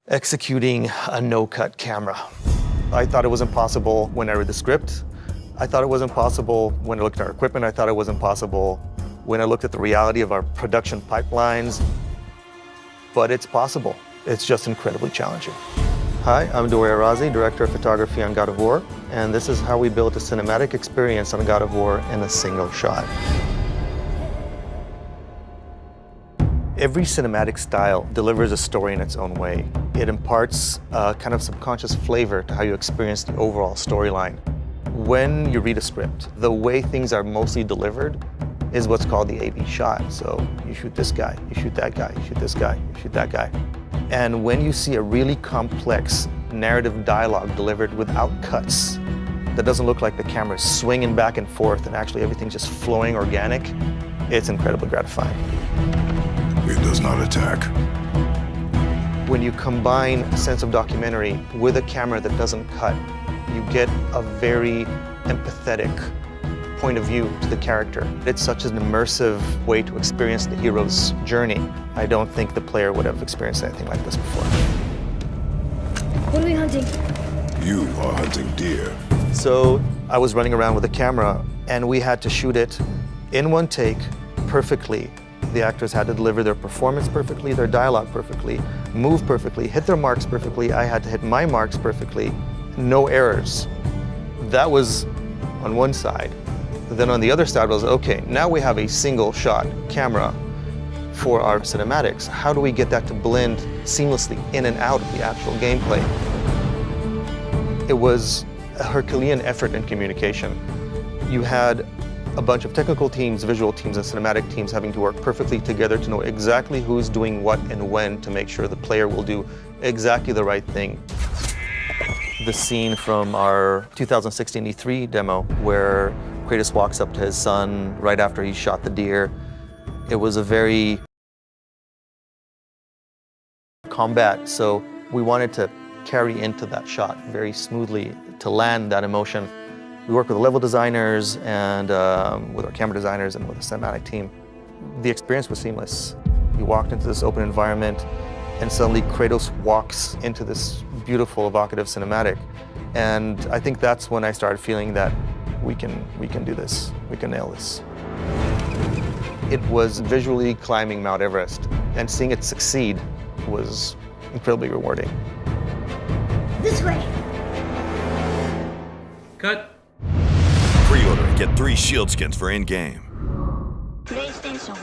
Executing a no-cut camera. I thought it was impossible when I read the script. I thought it was impossible when I looked at our equipment. I thought it was impossible when I looked at the reality of our production pipelines. But it's possible. It's just incredibly challenging. Hi, I'm Dwayne Arazi, Director of Photography on God of War, and this is how we built a cinematic experience on God of War in a single shot. Every cinematic style delivers a story in its own way. It imparts a kind of subconscious flavor to how you experience the overall storyline. When you read a script, the way things are mostly delivered is what's called the A-B shot. So you shoot this guy, you shoot that guy, you shoot this guy, you shoot that guy. And when you see a really complex narrative dialogue delivered without cuts, that doesn't look like the camera's swinging back and forth and actually everything's just flowing organic, it's incredibly gratifying. It does not attack. When you combine a sense of documentary with a camera that doesn't cut, you get a very empathetic point of view to the character. It's such an immersive way to experience the hero's journey. I don't think the player would have experienced anything like this before. What are we hunting? You are hunting deer. So I was running around with a camera and we had to shoot it in one take perfectly. The actors had to deliver their performance perfectly, their dialogue perfectly, move perfectly, hit their marks perfectly. I had to hit my marks perfectly, no errors. That was on one side. Then on the other side was, okay, now we have a single shot camera for our cinematics. How do we get that to blend seamlessly in and out of the actual gameplay? It was a Herculean effort in communication. You had a bunch of technical teams, visual teams, and cinematic teams having to work perfectly together to know exactly who's doing what and when to make sure the player will do exactly the right thing. The scene from our 2016 E3 demo where Kratos walks up to his son right after he shot the deer, it was a very combat, so we wanted to carry into that shot very smoothly to land that emotion. We work with the level designers and with our camera designers and with the cinematic team. The experience was seamless. We walked into this open environment and suddenly Kratos walks into this beautiful, evocative cinematic. And I think that's when I started feeling that we can do this, we can nail this. It was visually climbing Mount Everest, and seeing it succeed was incredibly rewarding. This way. Cut. Pre-order and get 3 shield skins for in-game. PlayStation.